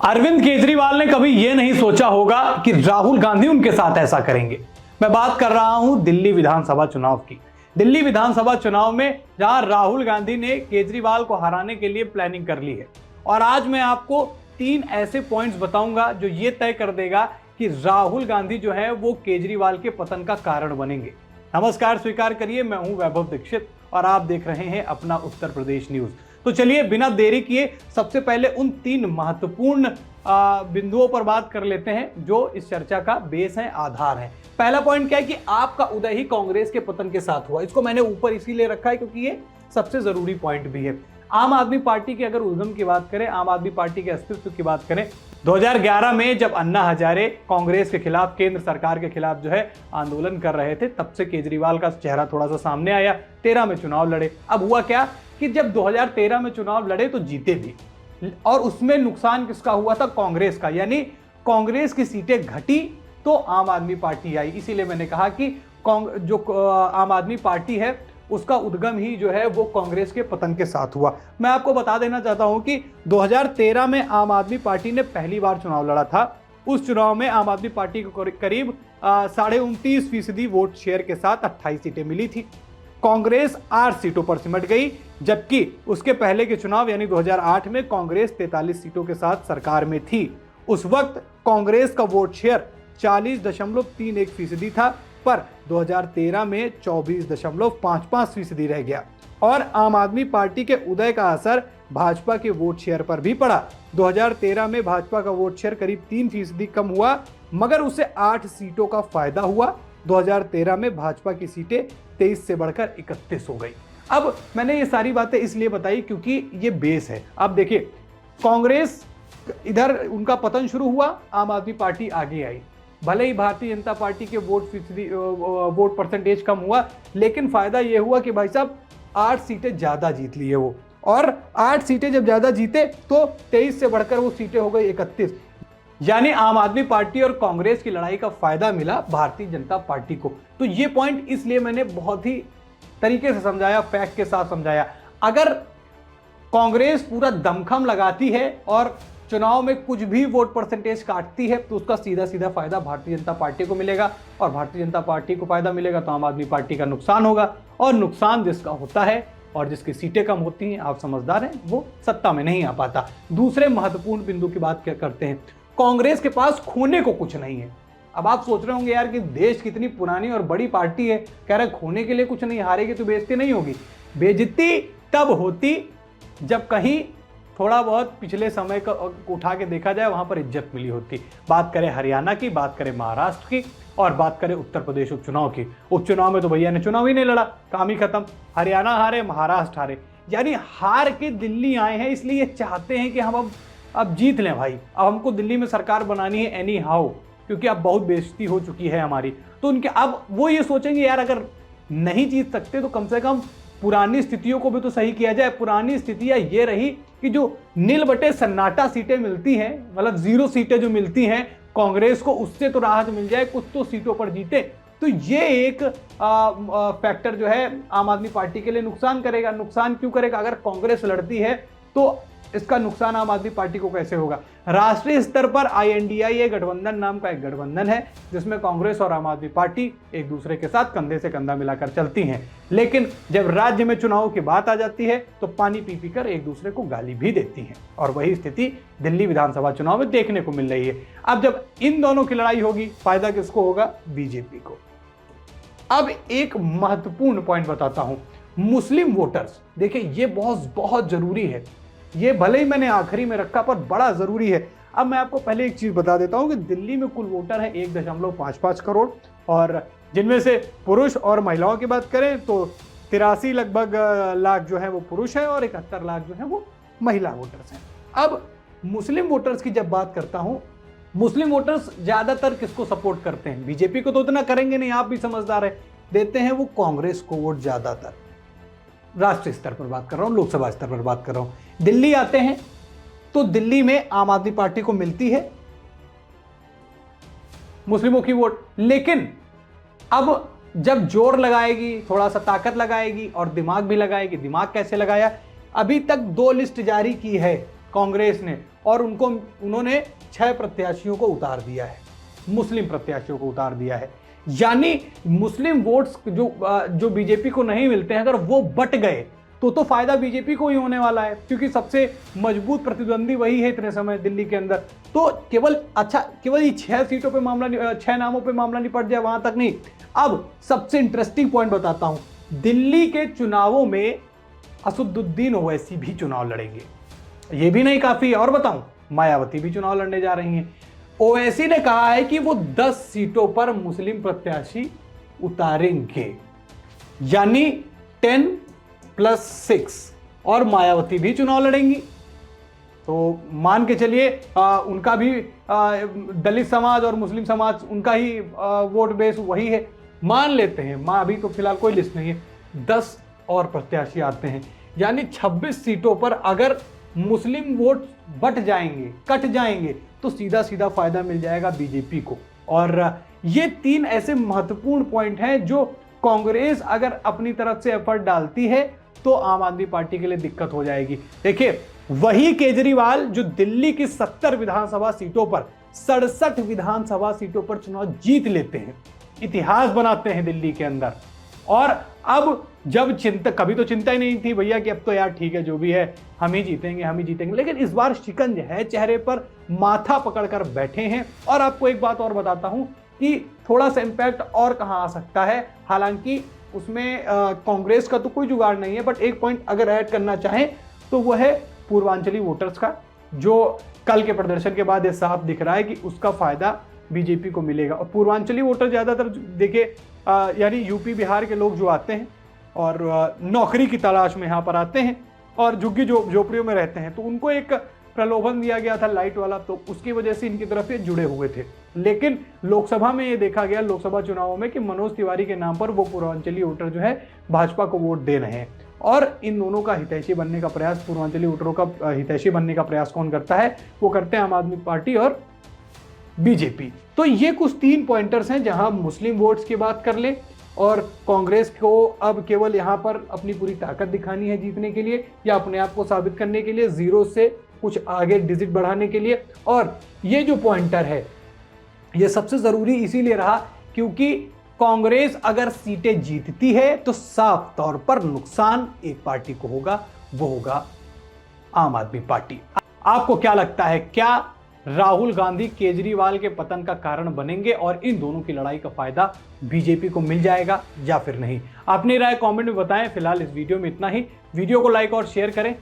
अरविंद केजरीवाल ने कभी यह नहीं सोचा होगा कि राहुल गांधी उनके साथ ऐसा करेंगे। मैं बात कर रहा हूं दिल्ली विधानसभा चुनाव की। दिल्ली विधानसभा चुनाव में जहां राहुल गांधी ने केजरीवाल को हराने के लिए प्लानिंग कर ली है, और आज मैं आपको 3 ऐसे पॉइंट्स बताऊंगा जो ये तय कर देगा कि राहुल गांधी जो है वो केजरीवाल के पतन का कारण बनेंगे। नमस्कार, स्वीकार करिए, मैं हूं वैभव दीक्षित और आप देख रहे हैं अपना उत्तर प्रदेश न्यूज। तो चलिए बिना देरी किए सबसे पहले उन 3 महत्वपूर्ण बिंदुओं पर बात कर लेते हैं जो इस चर्चा का बेस है, आधार है। पहला पॉइंट क्या है कि आपका उदय ही कांग्रेस के पतन के साथ हुआ। इसको मैंने ऊपर इसीलिए रखा है क्योंकि ये सबसे जरूरी पॉइंट भी है। आम आदमी पार्टी की अगर उद्गम की बात करें, आम आदमी पार्टी के अस्तित्व की बात करें, 2011 में जब अन्ना हजारे कांग्रेस के खिलाफ, केंद्र सरकार के खिलाफ जो है आंदोलन कर रहे थे, तब से केजरीवाल का चेहरा थोड़ा सा सामने आया। 13 में चुनाव लड़े। अब हुआ क्या कि जब 2013 में चुनाव लड़े तो जीते भी, और उसमें नुकसान किसका हुआ था? कांग्रेस का। यानी कांग्रेस की सीटें घटी तो आम आदमी पार्टी आई। इसीलिए मैंने कहा कि जो आम आदमी पार्टी है उसका उद्गम ही जो है वो कांग्रेस के पतन के साथ हुआ। मैं आपको बता देना चाहता हूं कि 2013 में आम आदमी पार्टी ने पहली बार चुनाव लड़ा था। उस चुनाव में आम आदमी पार्टी को करीब 29.5% वोट शेयर के साथ 28 सीटें मिली थी। कांग्रेस 8 सीटों पर सिमट गई, जबकि उसके पहले के चुनाव यानी 2008 में कांग्रेस 43 सीटों के साथ सरकार में थी। उस वक्त कांग्रेस का वोट शेयर 40.31% था, पर 2013 में 24.55% रह गया। और आम आदमी पार्टी के उदय का असर भाजपा के वोट शेयर पर भी पड़ा। 2013 में भाजपा का वोट शेयर करीब 3% कम हुआ, मगर उसे 8 सीटों का फायदा हुआ। 2013 में भाजपा की सीटें 23 से बढ़कर 31 हो गई। अब मैंने ये सारी बातें इसलिए बताई क्योंकि ये बेस है। अब देखिए, कांग्रेस इधर उनका पतन शुरू हुआ, आम आदमी पार्टी आगे आई। भले ही भारतीय जनता पार्टी के वोट परसेंटेज कम हुआ, लेकिन फायदा यह हुआ कि भाई साहब 8 सीटें ज्यादा जीत लिए वो, और 8 सीटें जब ज्यादा जीते तो 23 से बढ़कर वो सीटें हो गई 31। यानी आम आदमी पार्टी और कांग्रेस की लड़ाई का फायदा मिला भारतीय जनता पार्टी को। तो ये पॉइंट इसलिए मैंने बहुत ही तरीके से समझाया, फैक्ट के साथ समझाया। अगर कांग्रेस पूरा दमखम लगाती है और चुनाव में कुछ भी वोट परसेंटेज काटती है तो उसका सीधा सीधा फायदा भारतीय जनता पार्टी को मिलेगा, और भारतीय जनता पार्टी को फायदा मिलेगा तो आम आदमी पार्टी का नुकसान होगा। और नुकसान जिसका होता है और जिसकी सीटें कम होती हैं, आप समझदार हैं, वो सत्ता में नहीं आ पाता। दूसरे महत्वपूर्ण बिंदु की बात क्या करते हैं, कांग्रेस के पास खोने को कुछ नहीं है। अब आप सोच रहे होंगे यार कि देश कितनी पुरानी और बड़ी पार्टी है, कह रहे खोने के लिए कुछ नहीं, हारेगी तो बेइज्जती नहीं होगी। बेइज्जती तब होती जब कहीं थोड़ा बहुत पिछले समय का उठा के देखा जाए, वहां पर इज्जत मिली होती। बात करें हरियाणा की, बात करें महाराष्ट्र की, और बात करें उत्तर प्रदेश उपचुनाव की। उपचुनाव में तो भैया ने चुनाव ही नहीं लड़ा, काम ही खत्म। हरियाणा हारे, महाराष्ट्र हारे, यानी हार के दिल्ली आए हैं, इसलिए ये चाहते हैं कि हम अब जीत लें भाई। अब हमको दिल्ली में सरकार बनानी है एनी हाउ, क्योंकि अब बहुत बेइज्जती हो चुकी है हमारी। तो उनके अब वो ये सोचेंगे यार अगर नहीं जीत सकते तो कम से कम पुरानी स्थितियों को भी तो सही किया जाए। पुरानी स्थितियां ये रही कि जो नील बटे सन्नाटा सीटें मिलती हैं, मतलब 0 सीटें जो मिलती हैं कांग्रेस को, उससे तो राहत मिल जाए, कुछ तो सीटों पर जीते। तो ये एक फैक्टर जो है आम आदमी पार्टी के लिए नुकसान करेगा। नुकसान क्यों करेगा? अगर कांग्रेस लड़ती है तो इसका नुकसान आम आदमी पार्टी को कैसे होगा? राष्ट्रीय स्तर पर INDIA गठबंधन नाम का एक गठबंधन है जिसमें कांग्रेस और आम आदमी पार्टी एक दूसरे के साथ कंधे से कंधा मिलाकर चलती हैं। लेकिन जब राज्य में चुनाव की बात आ जाती है तो पानी पी पी कर एक दूसरे को गाली भी देती हैं, और वही स्थिति दिल्ली विधानसभा चुनाव में देखने को मिल रही है। अब जब इन दोनों की लड़ाई होगी, फायदा किसको होगा? बीजेपी को। अब एक महत्वपूर्ण पॉइंट बताता हूं, मुस्लिम वोटर्स। देखिए ये बहुत जरूरी है, ये भले ही मैंने आखिरी में रखा पर बड़ा जरूरी है। अब मैं आपको पहले एक चीज बता देता हूं कि दिल्ली में कुल वोटर है 1.55 करोड़, और जिनमें से पुरुष और महिलाओं की बात करें तो 83 लगभग लाख जो है वो पुरुष है और 71 लाख जो है वो महिला वोटर्स हैं। अब मुस्लिम वोटर्स की जब बात करता हूं, मुस्लिम वोटर्स ज्यादातर किसको सपोर्ट करते हैं? बीजेपी को तो उतना करेंगे नहीं, आप भी समझदार है, देते हैं वो कांग्रेस को वोट ज्यादातर। राष्ट्रीय स्तर पर बात कर रहा हूं, लोकसभा स्तर पर बात कर रहा हूं। दिल्ली आते हैं तो दिल्ली में आम आदमी पार्टी को मिलती है मुस्लिमों की वोट, लेकिन अब जब जोर लगाएगी, थोड़ा सा ताकत लगाएगी और दिमाग भी लगाएगी। दिमाग कैसे लगाया? अभी तक 2 लिस्ट जारी की है कांग्रेस ने, और उन्होंने 6 प्रत्याशियों को उतार दिया है, मुस्लिम प्रत्याशियों को उतार दिया है। यानी मुस्लिम वोट्स जो बीजेपी को नहीं मिलते हैं, अगर वो बट गए तो फायदा बीजेपी को ही होने वाला है, क्योंकि सबसे मजबूत प्रतिद्वंदी वही है इतने समय दिल्ली के अंदर। तो केवल ये 6 सीटों पे मामला, 6 नामों पे मामला निपट जाए, वहां तक नहीं। अब सबसे इंटरेस्टिंग पॉइंट बताता हूं, दिल्ली के चुनावों में असदुद्दीन ओवैसी भी चुनाव लड़ेंगे। ये भी नहीं काफी, और बताऊं, मायावती भी चुनाव लड़ने जा रही हैं। ओवैसी ने कहा है कि वो 10 सीटों पर मुस्लिम प्रत्याशी उतारेंगे, यानी 10+6, और मायावती भी चुनाव लड़ेंगी। तो मान के चलिए उनका भी दलित समाज और मुस्लिम समाज, उनका ही वोट बेस वही है, मान लेते हैं। अभी तो फिलहाल कोई लिस्ट नहीं है, 10 और प्रत्याशी आते हैं, यानी 26 सीटों पर अगर मुस्लिम वोट कट जाएंगे तो सीधा सीधा फायदा मिल जाएगा बीजेपी को। और ये 3 ऐसे महत्वपूर्ण पॉइंट हैं जो कांग्रेस अगर अपनी तरफ से एफर्ट डालती है तो आम आदमी पार्टी के लिए दिक्कत हो जाएगी। देखिए, वही केजरीवाल जो दिल्ली की 70 विधानसभा सीटों पर 67 विधानसभा सीटों पर चुनाव जीत लेते हैं, इतिहास बनाते हैं दिल्ली के अंदर, और अब जब कभी तो चिंता ही नहीं थी भैया कि अब तो यार ठीक है, जो भी है हम ही जीतेंगे, लेकिन इस बार शिकंज है चेहरे पर, माथा पकड़कर बैठे हैं। और आपको एक बात और बताता हूं कि थोड़ा सा इंपैक्ट और कहां आ सकता है, हालांकि उसमें कांग्रेस का तो कोई जुगाड़ नहीं है, बट एक पॉइंट अगर ऐड करना चाहें तो वह है पूर्वांचली वोटर्स का, जो कल के प्रदर्शन के बाद ये साफ दिख रहा है कि उसका फायदा बीजेपी को मिलेगा। और पूर्वांचली वोटर ज्यादातर देखिए यानी यूपी बिहार के लोग जो आते हैं और नौकरी की तलाश में यहाँ पर आते हैं और झुग्गी झोपड़ियों में रहते हैं, तो उनको एक प्रलोभन दिया गया था लाइट वाला, तो उसकी वजह से इनकी तरफ ये जुड़े हुए थे। लेकिन लोकसभा में ये देखा गया, लोकसभा चुनावों में, कि मनोज तिवारी के नाम पर वो पूर्वांचली वोटर जो है भाजपा को वोट दे रहे हैं। और इन दोनों का हितैषी बनने का प्रयास, पूर्वांचली वोटरों का हितैषी बनने का प्रयास कौन करता है? वो करते हैं आम आदमी पार्टी और बीजेपी। तो ये कुछ 3 पॉइंटर्स हैं जहां मुस्लिम वोट्स की बात कर ले, और कांग्रेस को अब केवल यहां पर अपनी पूरी ताकत दिखानी है जीतने के लिए, या अपने आप को साबित करने के लिए, 0 से कुछ आगे डिजिट बढ़ाने के लिए। और ये जो पॉइंटर है ये सबसे जरूरी इसीलिए रहा क्योंकि कांग्रेस अगर सीटें जीतती है तो साफ तौर पर नुकसान एक पार्टी को होगा, वो होगा आम आदमी पार्टी। आपको क्या लगता है, क्या राहुल गांधी केजरीवाल के पतन का कारण बनेंगे और इन दोनों की लड़ाई का फायदा बीजेपी को मिल जाएगा या फिर नहीं? अपनी राय कमेंट में बताएं। फिलहाल इस वीडियो में इतना ही। वीडियो को लाइक और शेयर करें,